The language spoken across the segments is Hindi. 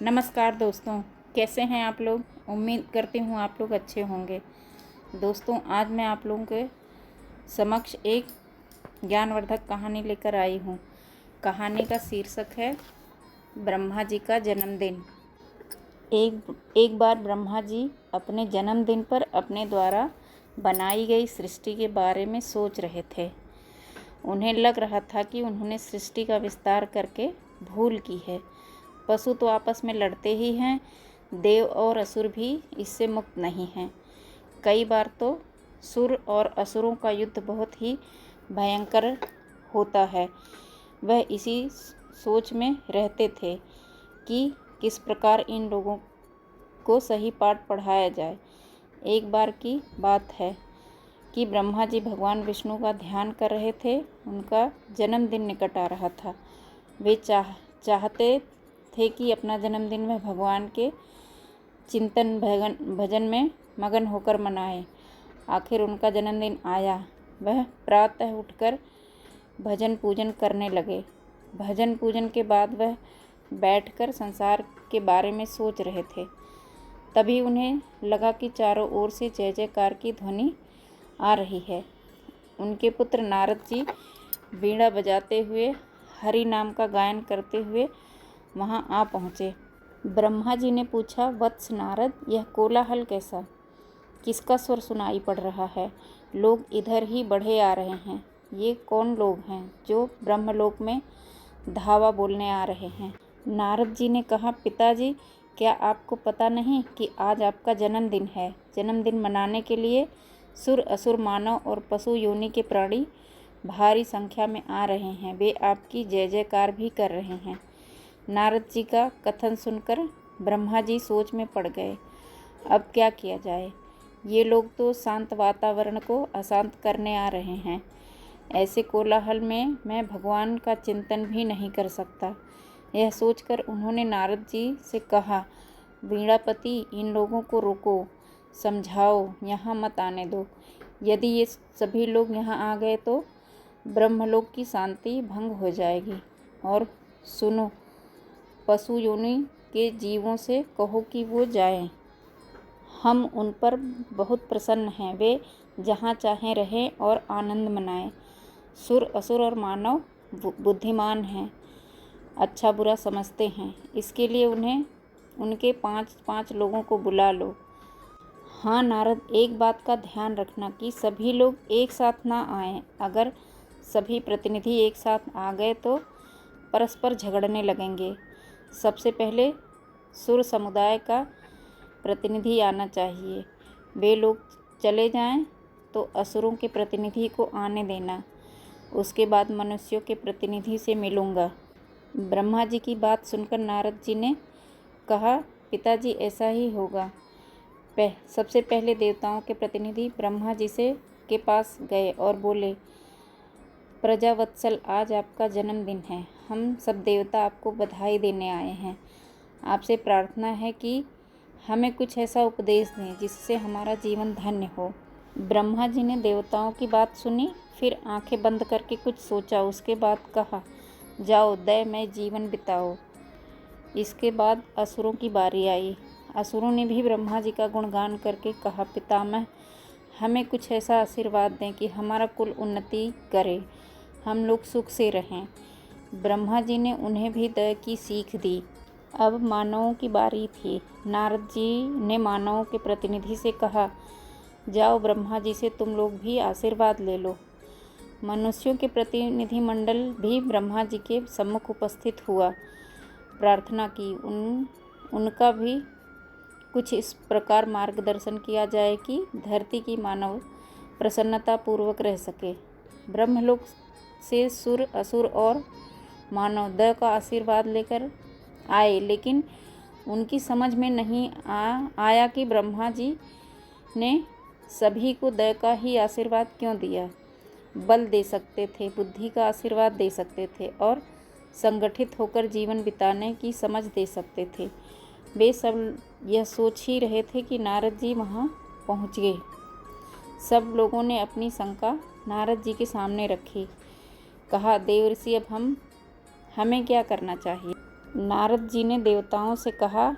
नमस्कार दोस्तों, कैसे हैं आप लोग। उम्मीद करती हूँ आप लोग अच्छे होंगे। दोस्तों, आज मैं आप लोगों के समक्ष एक ज्ञानवर्धक कहानी लेकर आई हूँ। कहानी का शीर्षक है ब्रह्मा जी का जन्मदिन। एक बार ब्रह्मा जी अपने जन्मदिन पर अपने द्वारा बनाई गई सृष्टि के बारे में सोच रहे थे। उन्हें लग रहा था कि उन्होंने सृष्टि का विस्तार करके भूल की है। पशु तो आपस में लड़ते ही हैं, देव और असुर भी इससे मुक्त नहीं हैं। कई बार तो सुर और असुरों का युद्ध बहुत ही भयंकर होता है। वह इसी सोच में रहते थे कि किस प्रकार इन लोगों को सही पाठ पढ़ाया जाए। एक बार की बात है कि ब्रह्मा जी भगवान विष्णु का ध्यान कर रहे थे। उनका जन्मदिन निकट आ रहा था। वे चाहते थे कि अपना जन्मदिन में भगवान के चिंतन भजन में मगन होकर मनाएं। आखिर उनका जन्मदिन आया। वह प्रातः उठकर भजन पूजन करने लगे। भजन पूजन के बाद वह बैठकर संसार के बारे में सोच रहे थे। तभी उन्हें लगा कि चारों ओर से जय जयकार की ध्वनि आ रही है। उनके पुत्र नारद जी वीणा बजाते हुए हरि नाम का गायन करते हुए वहां आ पहुँचे। ब्रह्मा जी ने पूछा, वत्स नारद, यह कोलाहल कैसा? किसका स्वर सुनाई पड़ रहा है? लोग इधर ही बढ़े आ रहे हैं। ये कौन लोग हैं जो ब्रह्मलोक में धावा बोलने आ रहे हैं? नारद जी ने कहा, पिताजी, क्या आपको पता नहीं कि आज आपका जन्मदिन है? जन्मदिन मनाने के लिए सुर, असुर, मानव और पशु योनि के प्राणी भारी संख्या में आ रहे हैं। वे आपकी जय जयकार भी कर रहे हैं। नारद जी का कथन सुनकर ब्रह्मा जी सोच में पड़ गए। अब क्या किया जाए? ये लोग तो शांत वातावरण को अशांत करने आ रहे हैं। ऐसे कोलाहल में मैं भगवान का चिंतन भी नहीं कर सकता। यह सोचकर उन्होंने नारद जी से कहा, वीणापति, इन लोगों को रोको, समझाओ, यहाँ मत आने दो। यदि ये सभी लोग यहाँ आ गए तो ब्रह्मलोक की शांति भंग हो जाएगी। और सुनो, पशु योनि के जीवों से कहो कि वो जाएं। हम उन पर बहुत प्रसन्न हैं। वे जहाँ चाहें रहें और आनंद मनाएं। सुर, असुर और मानव बुद्धिमान हैं, अच्छा बुरा समझते हैं। इसके लिए उन्हें उनके 5-5 लोगों को बुला लो। हाँ नारद, एक बात का ध्यान रखना कि सभी लोग एक साथ ना आएं। अगर सभी प्रतिनिधि एक साथ आ गए तो परस्पर झगड़ने लगेंगे। सबसे पहले सुर समुदाय का प्रतिनिधि आना चाहिए। वे लोग चले जाएं तो असुरों के प्रतिनिधि को आने देना। उसके बाद मनुष्यों के प्रतिनिधि से मिलूँगा। ब्रह्मा जी की बात सुनकर नारद जी ने कहा, पिताजी, ऐसा ही होगा। सबसे पहले देवताओं के प्रतिनिधि ब्रह्मा जी के पास गए और बोले, प्रजावत्सल, आज आपका जन्मदिन है। हम सब देवता आपको बधाई देने आए हैं। आपसे प्रार्थना है कि हमें कुछ ऐसा उपदेश दें जिससे हमारा जीवन धन्य हो। ब्रह्मा जी ने देवताओं की बात सुनी, फिर आंखें बंद करके कुछ सोचा। उसके बाद कहा, जाओ, दयमय जीवन बिताओ। इसके बाद असुरों की बारी आई। असुरों ने भी ब्रह्मा जी का गुणगान करके कहा, पितामह, हमें कुछ ऐसा आशीर्वाद दें कि हमारा कुल उन्नति करे, हम लोग सुख से रहें। ब्रह्मा जी ने उन्हें भी दया की सीख दी। अब मानवों की बारी थी। नारद जी ने मानवों के प्रतिनिधि से कहा, जाओ, ब्रह्मा जी से तुम लोग भी आशीर्वाद ले लो। मनुष्यों के प्रतिनिधि मंडल भी ब्रह्मा जी के सम्मुख उपस्थित हुआ। प्रार्थना की उनका भी कुछ इस प्रकार मार्गदर्शन किया जाए कि धरती की मानव प्रसन्नता पूर्वक रह सके। ब्रह्मलोक से सुर, असुर और मानव दया का आशीर्वाद लेकर आए, लेकिन उनकी समझ में नहीं आया कि ब्रह्मा जी ने सभी को दया का ही आशीर्वाद क्यों दिया। बल दे सकते थे, बुद्धि का आशीर्वाद दे सकते थे और संगठित होकर जीवन बिताने की समझ दे सकते थे। वे सब यह सोच ही रहे थे कि नारद जी वहाँ पहुँच गए। सब लोगों ने अपनी शंका नारद जी के सामने रखी। कहा, देवर्षि, अब हमें क्या करना चाहिए? नारद जी ने देवताओं से कहा,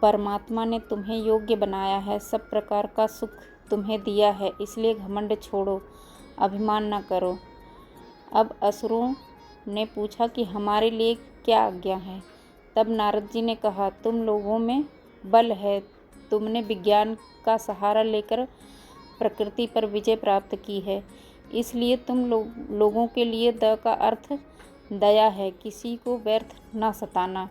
परमात्मा ने तुम्हें योग्य बनाया है, सब प्रकार का सुख तुम्हें दिया है, इसलिए घमंड छोड़ो, अभिमान न करो। अब असुरों ने पूछा कि हमारे लिए क्या आज्ञा है। तब नारद जी ने कहा, तुम लोगों में बल है, तुमने विज्ञान का सहारा लेकर प्रकृति पर विजय प्राप्त की है, इसलिए तुम लोगों के लिए द का अर्थ दया है। किसी को व्यर्थ ना सताना,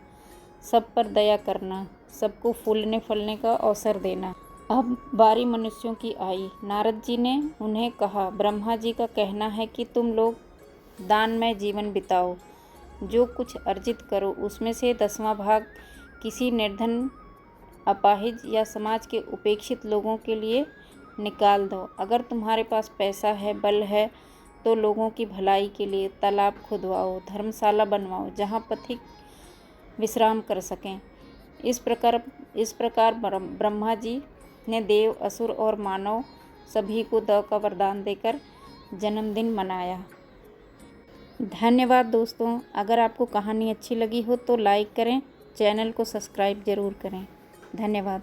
सब पर दया करना, सबको फूलने फलने का अवसर देना। अब बारी मनुष्यों की आई। नारद जी ने उन्हें कहा, ब्रह्मा जी का कहना है कि तुम लोग दानमय जीवन बिताओ, जो कुछ अर्जित करो उसमें से 10वां भाग किसी निर्धन, अपाहिज या समाज के उपेक्षित लोगों के लिए निकाल दो। अगर तुम्हारे पास पैसा है, बल है, तो लोगों की भलाई के लिए तालाब खुदवाओ, धर्मशाला बनवाओ, जहाँ पथिक विश्राम कर सकें। इस प्रकार ब्रह्मा जी ने देव, असुर और मानव सभी को द का वरदान देकर जन्मदिन मनाया। धन्यवाद दोस्तों। अगर आपको कहानी अच्छी लगी हो तो लाइक करें, चैनल को सब्सक्राइब ज़रूर करें। धन्यवाद।